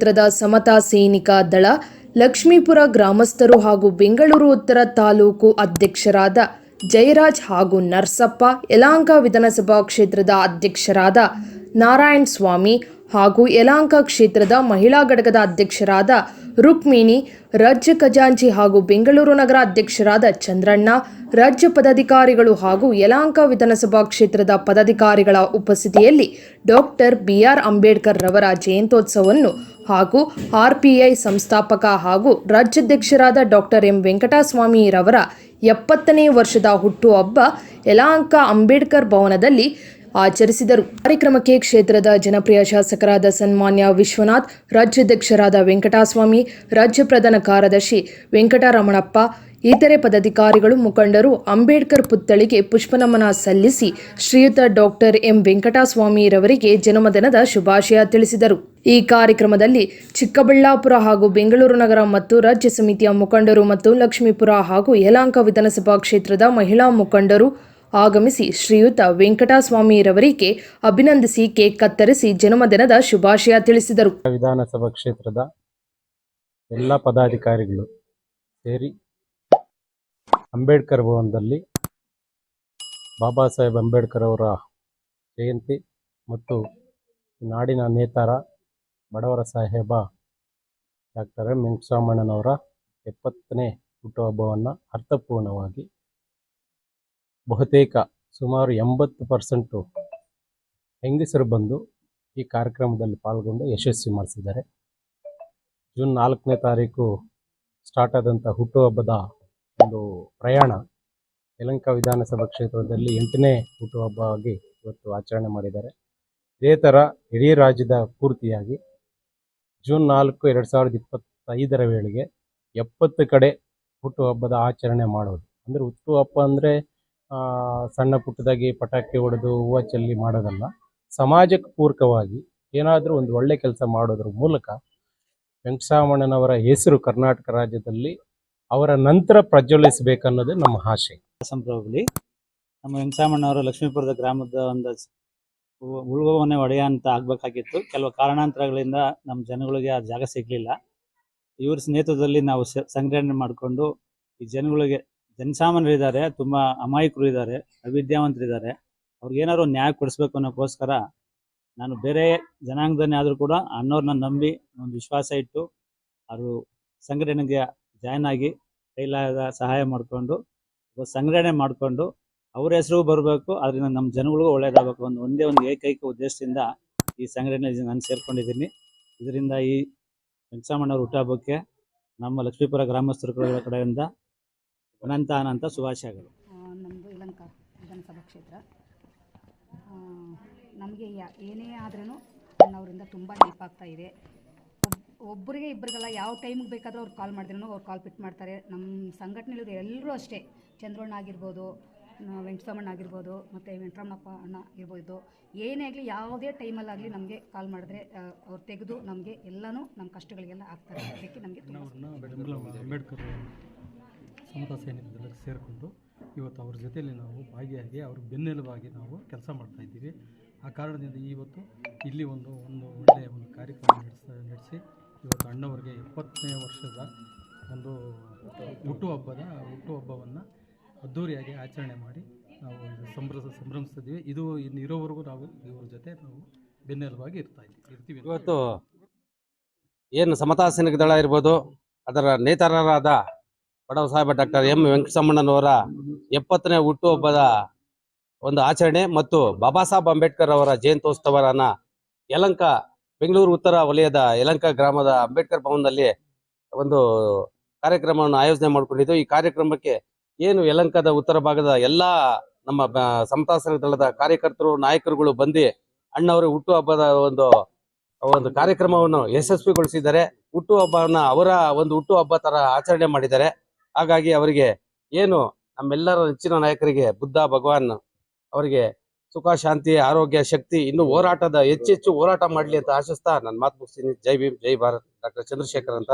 ಕ್ಷೇತ್ರದ ಸಮತಾ ಸೈನಿಕ ದಳ ಲಕ್ಷ್ಮೀಪುರ ಗ್ರಾಮಸ್ಥರು ಹಾಗೂ ಬೆಂಗಳೂರು ಉತ್ತರ ತಾಲೂಕು ಅಧ್ಯಕ್ಷರಾದ ಜಯರಾಜ್ ಹಾಗೂ ನರಸಪ್ಪ, ಯಲಹಂಕ ವಿಧಾನಸಭಾ ಕ್ಷೇತ್ರದ ಅಧ್ಯಕ್ಷರಾದ ನಾರಾಯಣ ಸ್ವಾಮಿ ಹಾಗೂ ಯಲಹಂಕ ಕ್ಷೇತ್ರದ ಮಹಿಳಾ ಘಟಕದ ಅಧ್ಯಕ್ಷರಾದ ರುಕ್ಮಿಣಿ, ರಾಜ್ಯ ಖಜಾಂಚಿ ಹಾಗೂ ಬೆಂಗಳೂರು ನಗರ ಅಧ್ಯಕ್ಷರಾದ ಚಂದ್ರಣ್ಣ, ರಾಜ್ಯ ಪದಾಧಿಕಾರಿಗಳು ಹಾಗೂ ಯಲಹಂಕ ವಿಧಾನಸಭಾ ಕ್ಷೇತ್ರದ ಪದಾಧಿಕಾರಿಗಳ ಉಪಸ್ಥಿತಿಯಲ್ಲಿ ಡಾಕ್ಟರ್ ಬಿ.ಆರ್. ಅಂಬೇಡ್ಕರ್ ರವರ ಜಯಂತ್ಯೋತ್ಸವವನ್ನು ಹಾಗೂ ಆರ್ಪಿಐ ಸಂಸ್ಥಾಪಕ ಹಾಗೂ ರಾಜ್ಯಾಧ್ಯಕ್ಷರಾದ ಡಾಕ್ಟರ್ ಎಂ. ವೆಂಕಟಸ್ವಾಮಿ ರವರ 70ನೇ ವರ್ಷದ ಹುಟ್ಟುಹಬ್ಬ ಯಲಹಂಕ ಅಂಬೇಡ್ಕರ್ ಭವನದಲ್ಲಿ ಆಚರಿಸಿದರು. ಕಾರ್ಯಕ್ರಮಕ್ಕೆ ಕ್ಷೇತ್ರದ ಜನಪ್ರಿಯ ಶಾಸಕರಾದ ಸನ್ಮಾನ್ಯ ವಿಶ್ವನಾಥ್, ರಾಜ್ಯಾಧ್ಯಕ್ಷರಾದ ವೆಂಕಟಸ್ವಾಮಿ, ರಾಜ್ಯ ಪ್ರಧಾನ ಕಾರ್ಯದರ್ಶಿ ವೆಂಕಟರಮಣಪ್ಪ, ಇತರೆ ಪದಾಧಿಕಾರಿಗಳು, ಮುಖಂಡರು ಅಂಬೇಡ್ಕರ್ ಪುತ್ಥಳಿಗೆ ಪುಷ್ಪನಮನ ಸಲ್ಲಿಸಿ ಶ್ರೀಯುತ ಡಾಕ್ಟರ್ ಎಂ. ವೆಂಕಟಸ್ವಾಮಿ ರವರಿಗೆ ಜನ್ಮದಿನದ ಶುಭಾಶಯ ತಿಳಿಸಿದರು. ಈ ಕಾರ್ಯಕ್ರಮದಲ್ಲಿ ಚಿಕ್ಕಬಳ್ಳಾಪುರ ಹಾಗೂ ಬೆಂಗಳೂರು ನಗರ ಮತ್ತು ರಾಜ್ಯ ಸಮಿತಿಯ ಮುಖಂಡರು ಮತ್ತು ಲಕ್ಷ್ಮೀಪುರ ಹಾಗೂ ಯಲಹಂಕ ವಿಧಾನಸಭಾ ಕ್ಷೇತ್ರದ ಮಹಿಳಾ ಮುಖಂಡರು ಆಗಮಿಸಿ ಶ್ರೀಯುತ ವೆಂಕಟಸ್ವಾಮಿ ರವರಿಗೆ ಅಭಿನಂದಿಸಿ ಕೇಕ್ ಕತ್ತರಿಸಿ ಜನ್ಮದಿನದ ಶುಭಾಶಯ ತಿಳಿಸಿದರು. ವಿಧಾನಸಭಾ ಕ್ಷೇತ್ರದ ಎಲ್ಲ ಪದಾಧಿಕಾರಿಗಳು ಸೇರಿ ಅಂಬೇಡ್ಕರ್ ಭವನದಲ್ಲಿ ಬಾಬಾ ಸಾಹೇಬ್ ಅಂಬೇಡ್ಕರ್ ಅವರ ಜಯಂತಿ ಮತ್ತು ನಾಡಿನ ನೇತಾರ ಬಡವರ ಸಾಹೇಬ ಡಾಕ್ಟರ್ ಎಂ. ವೆಂಕಟಸ್ವಾಮಣ್ಣನವರ 70ನೇ ಹುಟ್ಟುಹಬ್ಬವನ್ನು ಅರ್ಥಪೂರ್ಣವಾಗಿ ಬಹುತೇಕ ಸುಮಾರು 80% ಹೆಂಗಸರು ಬಂದು ಈ ಕಾರ್ಯಕ್ರಮದಲ್ಲಿ ಪಾಲ್ಗೊಂಡು ಯಶಸ್ವಿ ಮಾಡಿಸಿದ್ದಾರೆ. ಜೂನ್ 4ನೇ ತಾರೀಕು ಸ್ಟಾರ್ಟ್ ಆದಂಥ ಹುಟ್ಟುಹಬ್ಬದ ಒಂದು ಪ್ರಯಾಣ ಯಲಹಂಕ ವಿಧಾನಸಭಾ ಕ್ಷೇತ್ರದಲ್ಲಿ 8ನೇ ಹುಟ್ಟುಹಬ್ಬವಾಗಿ ಇವತ್ತು ಆಚರಣೆ ಮಾಡಿದ್ದಾರೆ. ಇದೇ ಥರ ಇಡೀ ರಾಜ್ಯದ ಪೂರ್ತಿಯಾಗಿ ಜೂನ್ 4, 2025 ವೇಳೆಗೆ 70 ಕಡೆ ಹುಟ್ಟುಹಬ್ಬದ ಆಚರಣೆ ಮಾಡೋದು. ಅಂದರೆ ಹುಟ್ಟುಹಬ್ಬ ಅಂದರೆ ಸಣ್ಣ ಪುಟ್ಟದಾಗಿ ಪಟಾಕಿ ಹೊಡೆದು ಹೂವು ಚೆಲ್ಲಿ ಮಾಡೋದಲ್ಲ, ಸಮಾಜಕ್ಕೆ ಪೂರಕವಾಗಿ ಏನಾದರೂ ಒಂದು ಒಳ್ಳೆ ಕೆಲಸ ಮಾಡೋದ್ರ ಮೂಲಕ ವೆಂಕಟಸ್ವಾಮಣ್ಣನವರ ಹೆಸರು ಕರ್ನಾಟಕ ರಾಜ್ಯದಲ್ಲಿ ಅವರ ನಂತರ ಪ್ರಜ್ವಲಿಸಬೇಕನ್ನೋದು ನಮ್ಮ ಆಶೆ. ಸಂಭ್ರಮದಲ್ಲಿ ನಮ್ಮ ವೆಂಕಟಸ್ವಾಮಣ್ಣವರು ಲಕ್ಷ್ಮೀಪುರದ ಗ್ರಾಮದ ಒಂದು ಉಳುವವನ್ನೇ ಒಡೆಯ ಅಂತ ಆಗಬೇಕಾಗಿತ್ತು. ಕೆಲವು ಕಾರಣಾಂತರಗಳಿಂದ ನಮ್ಮ ಜನಗಳಿಗೆ ಆ ಜಾಗ ಸಿಗಲಿಲ್ಲ. ಇವ್ರ ನೇತೃತ್ವದಲ್ಲಿ ನಾವು ಸಂಘಟನೆ ಮಾಡಿಕೊಂಡು ಈ ಜನಗಳಿಗೆ, ಜನಸಾಮಾನ್ಯರಿದ್ದಾರೆ, ತುಂಬ ಅಮಾಯಕರು ಇದ್ದಾರೆ, ಅವಿದ್ಯಾವಂತರಿದ್ದಾರೆ, ಅವ್ರಿಗೇನಾದ್ರು ನ್ಯಾಯ ಕೊಡಿಸ್ಬೇಕು ಅನ್ನೋಕ್ಕೋಸ್ಕರ ನಾನು ಬೇರೆ ಜನಾಂಗದನ್ನೇ ಆದರೂ ಕೂಡ ಅಣ್ಣವ್ರನ್ನ ನಂಬಿ ಒಂದು ವಿಶ್ವಾಸ ಇಟ್ಟು ಅವರು ಸಂಘಟನೆಗೆ ಜಾಯ್ನ್ ಆಗಿ ಕೈಲಾದ ಸಹಾಯ ಮಾಡಿಕೊಂಡು ಸಂಘಟನೆ ಮಾಡಿಕೊಂಡು ಅವ್ರ ಹೆಸರು ಬರಬೇಕು, ಅದರಿಂದ ನಮ್ಮ ಜನಗಳಿಗೂ ಒಳ್ಳೇದಾಗಬೇಕು ಒಂದೇ ಒಂದು ಏಕೈಕ ಉದ್ದೇಶದಿಂದ ಈ ಸಂಘಟನೆ ನಾನು ಸೇರ್ಕೊಂಡಿದ್ದೀನಿ. ಇದರಿಂದ ಈ ವೆಂಕಟಸ್ವಾಮಣ್ಣವ್ರ ಹುಟ್ಟುಹಬ್ಬಕ್ಕೆ ನಮ್ಮ ಲಕ್ಷ್ಮೀಪುರ ಗ್ರಾಮಸ್ಥರುಗಳ ಕಡೆಯಿಂದ ಅನಂತ ಶುಭಾಶಯಗಳು. ನಮ್ಮದು ಯಲಹಂಕ ವಿಧಾನಸಭಾ ಕ್ಷೇತ್ರ. ನಮಗೆ ಏನೇ ಆದ್ರೂ ಅವರಿಂದ ತುಂಬ ಹೆಲ್ಪ್ ಆಗ್ತಾ ಇದೆ. ಒಬ್ಬರಿಗೆ ಇಬ್ಬರಿಗೆಲ್ಲ ಯಾವ ಟೈಮಿಗೆ ಬೇಕಾದರೂ ಅವ್ರು ಕಾಲ್ ಮಾಡಿದ್ರೂ ಅವ್ರು ಕಾಲ್ ಪಿಕ್ ಮಾಡ್ತಾರೆ. ನಮ್ಮ ಸಂಘಟನೆಯಲ್ಲಿ ಎಲ್ಲರೂ ಅಷ್ಟೇ, ಚಂದ್ರಣ್ಣ ಆಗಿರ್ಬೋದು, ವೆಂಕಟಸ್ವಾಮಣ್ಣ ಆಗಿರ್ಬೋದು, ಮತ್ತು ವೆಂಕಟರಮಣಪ್ಪ ಅಣ್ಣ ಇರ್ಬೋದು, ಏನೇ ಆಗಲಿ ಯಾವುದೇ ಟೈಮಲ್ಲಾಗಲಿ ನಮಗೆ ಕಾಲ್ ಮಾಡಿದ್ರೆ ಅವ್ರು ತೆಗೆದು ನಮಗೆ ಎಲ್ಲನೂ ನಮ್ಮ ಕಷ್ಟಗಳಿಗೆಲ್ಲ ಆಗ್ತಾರೆ. ಅದಕ್ಕೆ ನಮಗೆ ಅಂಬೇಡ್ಕರ್ ಸಮತಾ ಸೈನಿಕ ದಳಕ್ಕೆ ಸೇರಿಕೊಂಡು ಇವತ್ತು ಅವ್ರ ಜೊತೆಯಲ್ಲಿ ನಾವು ಭಾಗಿಯಾಗಿ ಅವ್ರ ಬೆನ್ನೆಲುಬಾಗಿ ನಾವು ಕೆಲಸ ಮಾಡ್ತಾಯಿದ್ದೀವಿ. ಆ ಕಾರಣದಿಂದ ಇವತ್ತು ಇಲ್ಲಿ ಒಂದು ಒಳ್ಳೆಯ ಒಂದು ಕಾರ್ಯಕ್ರಮ ನಡೆಸಿ ಇವತ್ತು ಅಣ್ಣವ್ರಿಗೆ 70ನೇ ವರ್ಷದ ಒಂದು ಹುಟ್ಟುಹಬ್ಬವನ್ನು ಅದ್ಧೂರಿಯಾಗಿ ಆಚರಣೆ ಮಾಡಿ ನಾವು ಸಂಭ್ರಮಿಸ್ತಿದ್ದೀವಿ. ಇದು ಇರೋವರೆಗೂ ನಾವು ಇವ್ರ ಜೊತೆ ನಾವು ಬೆನ್ನೆಲುಬಾಗಿ ಇರ್ತೀವಿ. ಇವತ್ತು ಏನು ಸಮತಾ ಸೈನಿಕ ದಳ ಇರ್ಬೋದು, ಅದರ ನೇತಾರರಾದ ಬಡವ ಸಾಹೇಬ ಡಾಕ್ಟರ್ ಎಂ. ವೆಂಕಟಸ್ವಾಮಣ್ಣನವರ 70ನೇ ಹುಟ್ಟುಹಬ್ಬದ ಒಂದು ಆಚರಣೆ ಮತ್ತು ಬಾಬಾ ಸಾಹೇಬ್ ಅಂಬೇಡ್ಕರ್ ಅವರ ಜಯಂತ್ಯೋತ್ಸವನ ಯಲಹಂಕ ಬೆಂಗಳೂರು ಉತ್ತರ ವಲಯದ ಯಲಹಂಕ ಗ್ರಾಮದ ಅಂಬೇಡ್ಕರ್ ಭವನದಲ್ಲಿ ಒಂದು ಕಾರ್ಯಕ್ರಮವನ್ನು ಆಯೋಜನೆ ಮಾಡಿಕೊಂಡಿದ್ದು. ಈ ಕಾರ್ಯಕ್ರಮಕ್ಕೆ ಏನು ಯಲಹಂಕದ ಉತ್ತರ ಭಾಗದ ಎಲ್ಲ ನಮ್ಮ ಸಮತಾ ಸೈನಿಕ ದಳದ ಕಾರ್ಯಕರ್ತರು, ನಾಯಕರುಗಳು ಬಂದು ಅಣ್ಣವರ ಹುಟ್ಟುಹಬ್ಬದ ಒಂದು ಕಾರ್ಯಕ್ರಮವನ್ನು ಯಶಸ್ವಿಗೊಳಿಸಿದ್ದಾರೆ. ಹುಟ್ಟುಹಬ್ಬವನ್ನ ಅವರ ಒಂದು ಹುಟ್ಟುಹಬ್ಬ ತರ ಆಚರಣೆ ಮಾಡಿದ್ದಾರೆ. ಹಾಗಾಗಿ ಅವರಿಗೆ ಏನು ನಮ್ಮೆಲ್ಲರ ನೆಚ್ಚಿನ ನಾಯಕರಿಗೆ ಬುದ್ಧ ಭಗವಾನ್ ಅವರಿಗೆ ಸುಖ, ಶಾಂತಿ, ಆರೋಗ್ಯ, ಶಕ್ತಿ, ಇನ್ನು ಹೋರಾಟದ ಹೆಚ್ಚೆಚ್ಚು ಹೋರಾಟ ಮಾಡಲಿ ಅಂತ ಆಶಿಸ್ತಾ ನನ್ನ ಮಾತು ಮುಗಿಸ್ತೀನಿ. ಜೈ ಭೀಮ್, ಜೈ ಭಾರತ್. ಡಾಕ್ಟರ್ ಚಂದ್ರಶೇಖರ್ ಅಂತ.